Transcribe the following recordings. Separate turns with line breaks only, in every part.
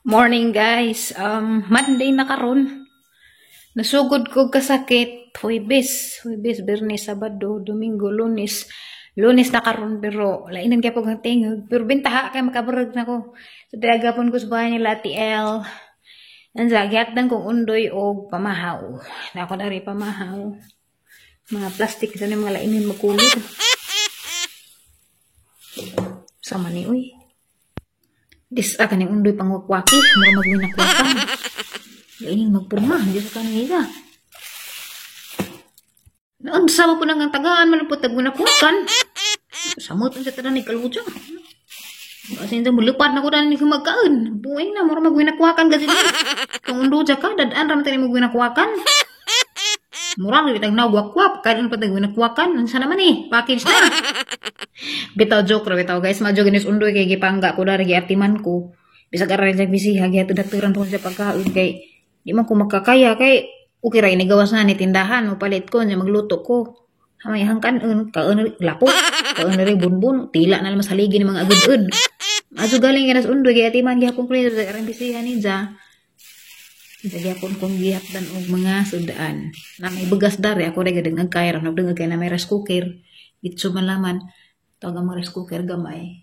Morning guys. Monday na karon. Nasugod ko kasakit. Huwebes, Bernes, Sabado, Domingo, Lunes. Lunes na karon pero lainan kay pag tingog. Pero bintaha kay makabarag na ko. So dagapon ko sa bahay nila TL. Anza gyatdan kong undoy og pamahaw. Na ako na rin pamahaw. Mga plastic sa mga lainin magkulit. Sama ni uy. Dis akan yang undoy pangwakwaki, mura magwinakwakan. Lainin magpurma, di sa kanila. Ang sama po nang tagaan, malapot tagwinakwakan. Samot ang sa tanan ni kalutsa. Kasi hindi mulupad na ko na ni kumagkaan. Buwing na, mura magwinakwakan kasi din. Kung undo dyan ka, dadaan ramang tayo magwinakwakan. Murang libitang nawak-wak, kaya pa tagwinakwakan. Ano sa naman package na. Bitaw joke ra bitaw guys, madyo ganis undoy kay gipangga ko dari giartiman ko. Bisag aral jag bisiha gyud dakturan po sa pagkaon kay di man ko makakaya kay okay ra ini gawas na ni tindahan mo palit ko nya magluto ko. Hamay hangkanon kaon lapo, kaon ri bunbun, tila na mas haligi ni mga agud-ud. Madyo galing ganas undoy kay atiman gyapon ko sa aral bisiha ni ja. Sa gyapon kong gihapdan og mga sudaan. Na may bugas dari ako ra gadeng kay ra nagdengag kay na may rice cooker. Itso malaman. Tawag ang rice cooker gamay.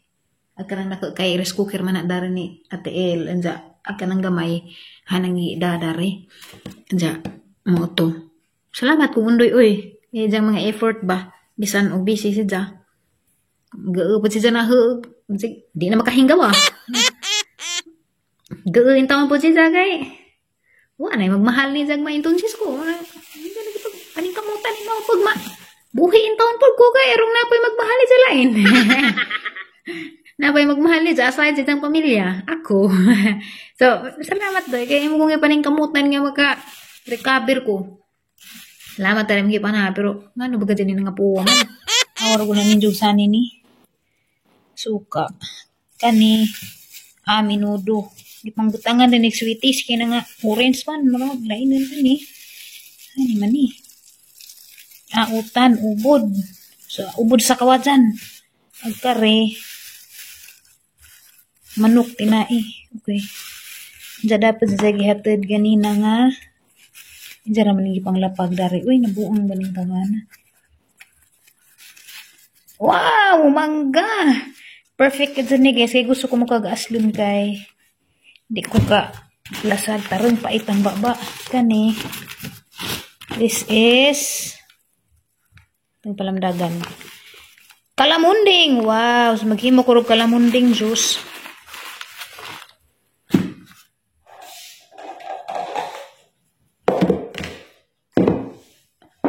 Akan ang kay rice cooker man na dari ni Ate El. Anja, akan ang gamay. Hanang dadari. Anja, mo to. Salamat kung undoy, uy. Ijang mga effort ba? Bisan o busy siya. Gaupot siya na hug. Di na makahingga ba? Gauin taman po siya kay. Wala na magmahal ni jag maintunsis ko. Hindi na lagi paningkamutan ni mga pagma. Buhiin taon po ko kay erong napoy magmahali sa lain. Napoy magmahali sa aside sa pamilya. Ako. So, salamat doy. Kaya mo kong ipaning kamutan nga maka-recover ko. Salamat tayo mga na. Pero, ano ba dyan nga po man? Awar ko na ninjog sa ni. Suka. Kani. Minudo. Di panggutangan din sweeties. Kaya nga orange man. Marag lain na rin Ano man utan, ubod. So, ubod sa kawajan. Agkare. Manok, tinai. Okay. Diyan dapat sa gihatid ganina nga. Diyan naman yung panglapag dari. Uy, nabuong galing taman. Wow! Mangga! Perfect ka dyan ni guys. Kaya gusto ko makag-aslun kay. Di ko ka lasag tarong paitang baba. Kani. This is palamdagan. Kalamunding! Wow! So, maghimo ko rin kalamunding juice.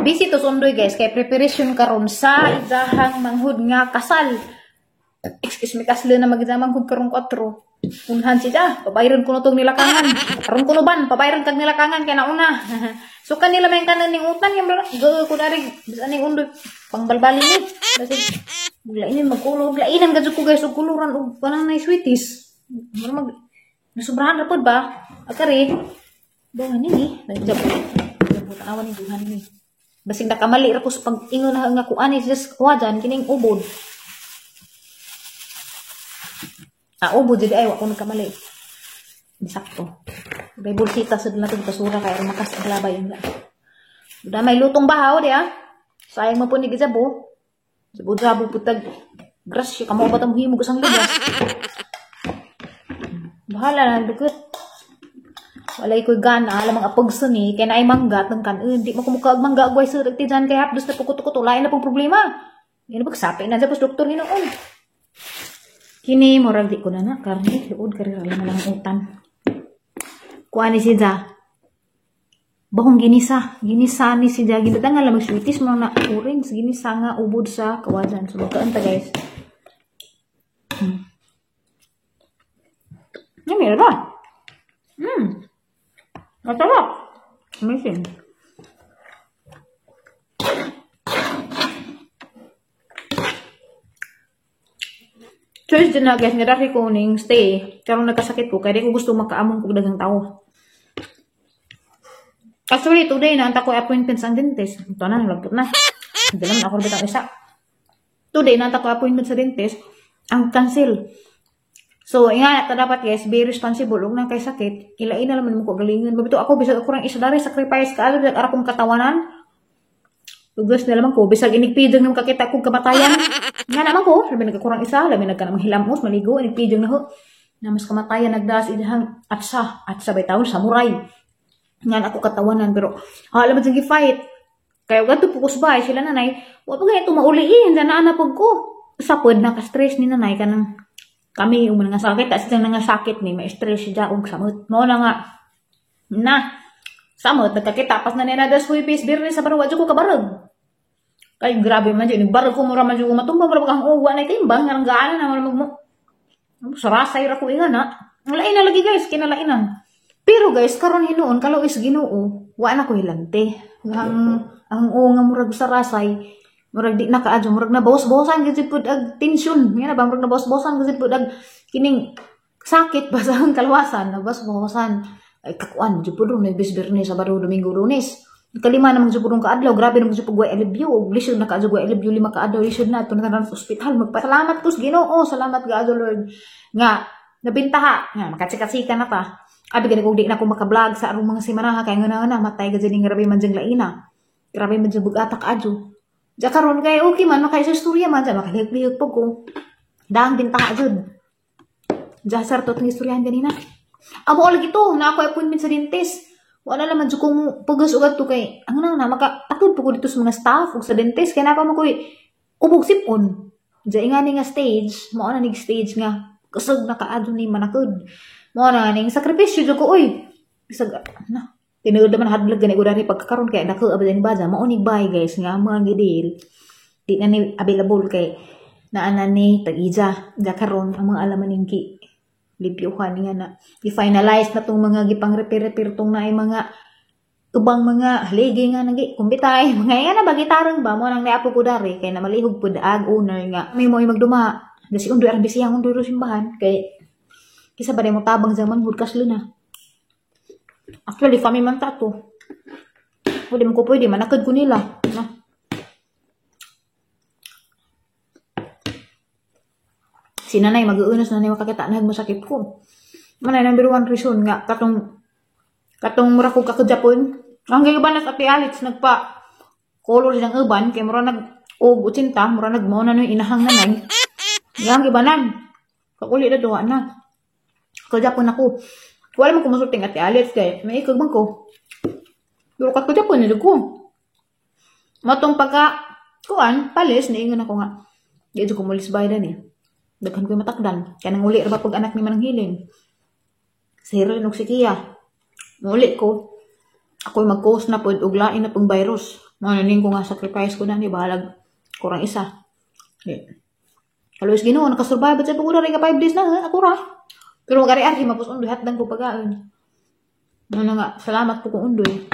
Busy to sundoy guys. Kaya preparation karon sa idahang manghud nga kasal. Excuse me, kasal na magdamang hud karong 4. Unhan siya. Pabayran ko na itong nilakangan. Karon ko ban. Pabayran kag nilakangan kaya nauna. So kanila may kanan ning utang yung ko dari bisan ning undoy pangbalbalin ni. Kasi lain magkulo, lainan gadto ko guys og kuluran og kanang nay sweeties. Mag nasubrahan na pod ba? Akari. Dongan ni. Nagjabot awan ni duhan ni. Basing nakamali ra ko sa pag-ingon na nga kuan is just kuwajan kining ubod. Ubod jud ay wa ko nagkamali. Sakto. May bulsita sa natin basura kaya makas ang labay yung udah may lutong bahaw di sayang mo po ni gizabo jabo putag grasyo kamo ba tamo himog sang lugas bahala na dukot walay ko gana alam ang apagso ni kaya na ay mangga tang kan di mo kumukha mangga agway sa tijan kay hapdos na pukuto lain na pong problema yan na pagsapi na sa doktor hinoon kini moral di ko na karne luod karira lang ang utan kuani si Ja. Bahong ginisa ni si Ja. Ginita nga lang sweeties mo na orange. Ginisa nga ubod sa kawajan. So, magkaanta guys. Meron ba? Masarap. Amazing. Choice din na guys. Niraki ko ning stay. Karong nagkasakit ko. Kaya di ko gusto makaamong kong dagang tao. Actually, today na ko appointment sa dentist. Ito na, nalagpot na. Hindi naman ako bitang isa. Today na ko appointment sa dentist. Ang cancel. So, nga, ta dapat guys, be responsible. Huwag na kay sakit. Ilain na naman mo ko galingan. Mabito ako, bisag ako ng isa dari, sacrifice ka, alam, akong katawanan. Tugas na naman ko, bisag inigpidong ng kakita kong kamatayan. Nga naman ko, labi nagkakurang isa, labi nagkanamang hilamos, maligo, inigpidong na ho. Na mas kamatayan, nagdas, idahang atsa bay taon, samurai. Nga ako katawanan, pero, alam mo dyan fight. Kaya gato pukus ba, sila nanay, wala pa ganito mauliin, dyan na anapag ko. Sapod, naka-stress ni nanay, kanang, kami, umang nga sakit, at siya nga sakit ni, may stress siya, samot. Mo na nga, samot, nagkakita, pas na ninadas ko yung pisbir sa barawad ko kabarag. Kaya grabe man dyan, nagbarag ko mura man dyan, matumba, mura kang uwa na itimbang, nga nang gaanan na, mo. Sarasay ra ko inga na. Ang lain na lagi guys, kinalainan. Pero guys, karon hinuon, kalau is ginoo, wa na ko hilante. Ang nga murag sarasay, murag di nakaadyo, murag na bawas-bawasan gid pud ag tension. Nga na ba murag na bawas-bawasan gid pud ag kining sakit ba sa kalawasan, na bawas-bawasan. Ay kakuan jud pud na Bernes, Sabado, Domingo, Lunes. Kalima namang jud pud kaadlaw, grabe namang jud pud I love you. Lisod na kaadyo I love you 5 kaadlaw, lisod na tun na sa ospital. Magpasalamat ko sa Ginoo, salamat kaadyo Lord. Nga nabintaha, nga makatsika-tsika na ta. Abi gani kung di na ako maka-vlog sa arong mga simana kay nga matay ka dyan grabe man dyan laina. Grabe man dyan bugatak adyo. Diya karon kay okay man, makay sa istorya man dyan, makalihig-lihig po ko. Daang bintaha dyan. Diya sir, itong istoryahan ganina. Amo lagi to, na ako appointment sa dentist. Wala naman dyan kung pagas-ugat to kay, ang na, maka-atod po ko dito sa mga staff o sa dentist, kaya na pa mo ko ubog sipon. Diya nga nga stage, mauna ning stage nga, kasag nakaadyo ni manakod. Mo na ning sakripisyo jud ko oy. Bisag na. Tinuod naman hadlag gani ko dari pagkakaron kay dako abadan baza mao ni buy guys nga mga gidil. Di na ni available kay naana ni tag-ija gakaron ang mga alaman ning ki. Lipyuhan nga na i-finalize na tong mga gipang repair tong naay mga ubang mga haligi nga nagi kumbitay mga nga na bagitarang ba mo nang niapo ko dari kay na malihog pud ag owner nga may mo magduma. Dasi undoy ang bisiyang undoy simbahan kay kisa ba mo tabang zaman hudkas luna. Actually, kami man tato. Pwede mo ko pwede, manakad ko nila. Na. Si nanay, mag-uunas nanay makakita na masakit ko. Manay, number 1 reason nga, katong mura ko kakadjapon. Ang gagabanas at Alex, nagpa color silang uban, kay mura nag-og utsinta, mura nagmao na nung inahang nanay. Yang ibanan. Kakuli na duwa na. Kakadjapon ako. Wala mo kumusulting ati Alex kay may ikagbang ko. Pero kakadjapon nila ko. Matong pagka, kuan, palis, naingon ako nga. Di ko mulis baydan eh. Daghan ko matakdan. Kaya nang uli ba pag anak ni manang hiling. Sa hero nung sikiya. Muli ko. Ako'y mag-coast na po, uglain na pong virus. Mananing ko nga sacrifice ko na ni bahalag kurang isa. Kaluis Ginoo, nakasurvive at sa pagula rin ka 5 days na, ha? Ako ra. Pero mag-ari-ari, mapos undoy, hatdan ko pagkaan. Ano nga, salamat po kung undoy.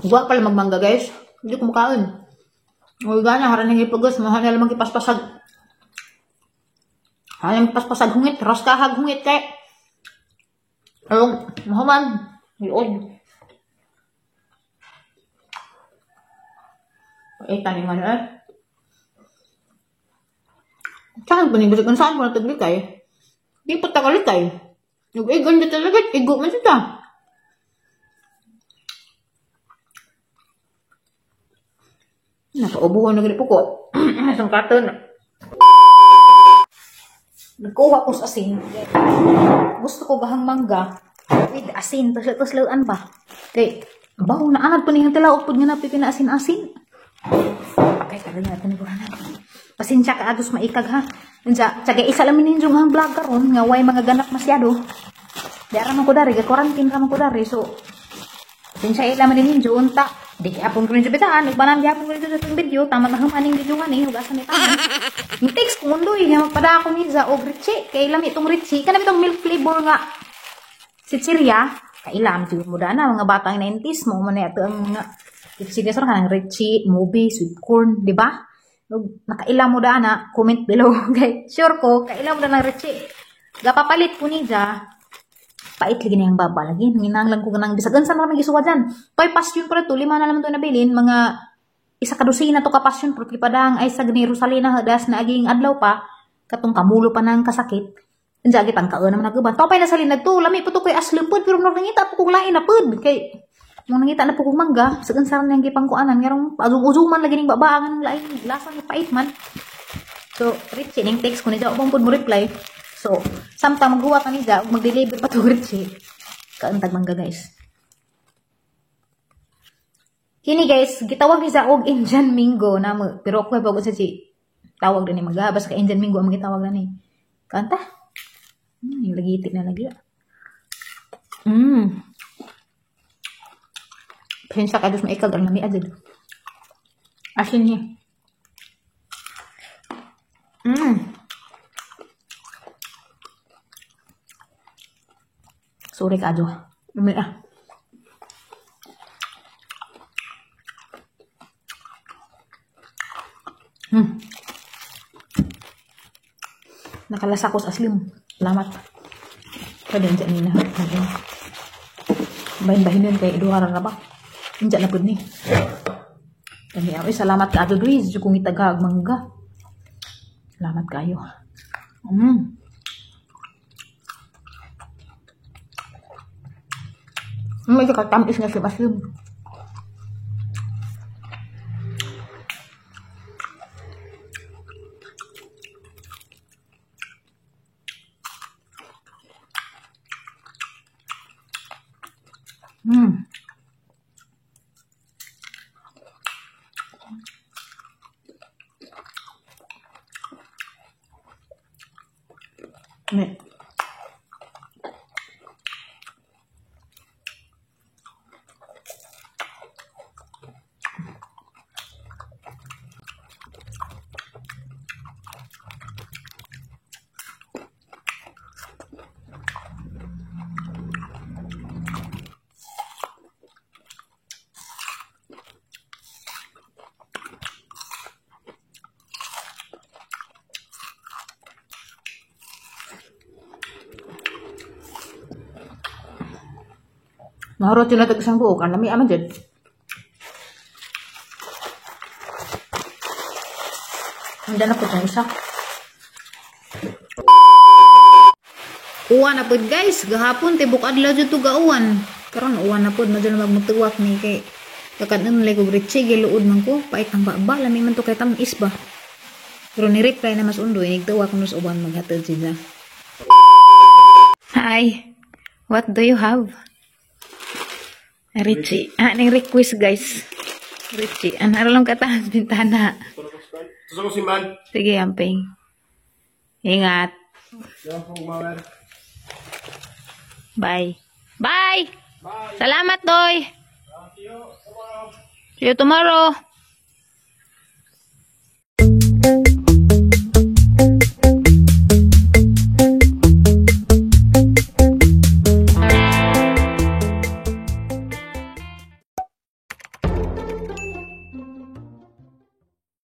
Huwag pala magmangga guys. Hindi ko makain. Huwag gana, haran ng ipagas, mahal na lamang kipaspasag. Halang kipaspasag hungit, ras kahag hungit kay. Along, mahaman. Iod. Taning man saan pa nibusag kung saan po nataglikay? Di pa tagalikay. Nag-igan na talaga, igo man siya. Nakaubuhan na ganito ko. Isang katon. Nagkuha ko sa asin. Gusto ko bahang mangga. With asin. Tapos lauan ba? Kay, baho na anad pa niyang tilaot po nga napipina asin-asin. Okay, tagal natin ko na. Pasensya ka agos maikag ha. Tsaga isa lang ninyo nga vlog karon nga way mga ganap masyado. Di araman ko dari, quarantine raman ko dari. So, pasensya ilaman ninyo unta. Di apon ko rin sa bitaan, nagbanan di apon ko rin sa itong video. Tama na humaning video nga ni, hugasan ni taman. Yung text ko mundo nga magpada ako ni sa og Ritchie. Kailam itong Ritchie. Kanam itong milk flavor nga. Sitsirya. Kailam, siguro mo na mga batang 90s mo. Manay ito ang mga sige sir kanang Ritchie, movie, sweet corn, di ba? Nakailang mo da na, comment below. Okay, sure ko, kailang mo da ng Ritchie. Gapapalit ko ni ja, Pait lagi na yung baba lagi. Nginanglan ko ganang bisagan sa mga gisuwa dyan. Toy passion pa to. 5 na naman to nabilin. Mga isa kadusina to ka passion fruit. Padang ay sa gani Rosalina hadas na aging adlaw pa. Katong kamulo pa ng kasakit. Andiyan kitang kaon naman nagubang. Topay na sa linag to. Lami po to kay aslupod. Pero nang nangita po kong lain na pod. Kay nung nangita na po kong mangga. Sagan sarang niyang gipang kuanan. Ngarong azum-uzuman lagi ning babaangan lain. Lasang ni pait man. So, Richie, ning text ko ni Jawa pong mo reply. So, samtang maghuwa ka ni Jawa, mag-deliver pa to Richie. Kaantag mangga guys. Kini guys, gitawag ni Jawa og Indian Mingo na mo. Pero ako ay bago sa si tawag din ni maghabas ka Indian Mingo ang gitawag na ni. Kanta? Yung lagitik na lagi. Pensa ka dos maikag ang nami adad. Asin niya. Sorry ka ajo. Umi ah. Nakalasa ko sa aslim. Salamat. Kada dyan ni na. Bahin-bahin yun kay duhara na ba? Dyan na po ni. Kani ay salamat ka ajo Luis. Kung itagag mangga. Salamat kayo. May katamis na aslim. Nih. Marot sila tag-isang buok. Ang lami aman dyan. Handa na po itong isa. Uwan na po guys. Gahapon, tibok adlaw dyan ito gauwan. Karon uwan na po. Madyan na magmutuwak ni kay kakanan nalay ko Richie. Giluod man ko. Pait ang baba. Lami man to kay tamis ba. Pero ni-reply na mas undo. Nigtawak ko nus uwan maghatid sila. Hi. What do you have? Richie. Ning request guys. Richie. Ano lang kataas bintana.
Gusto ko si Man.
Sige, amping. Ingat. Bye. Bye! Bye! Salamat, Doy! See you tomorrow.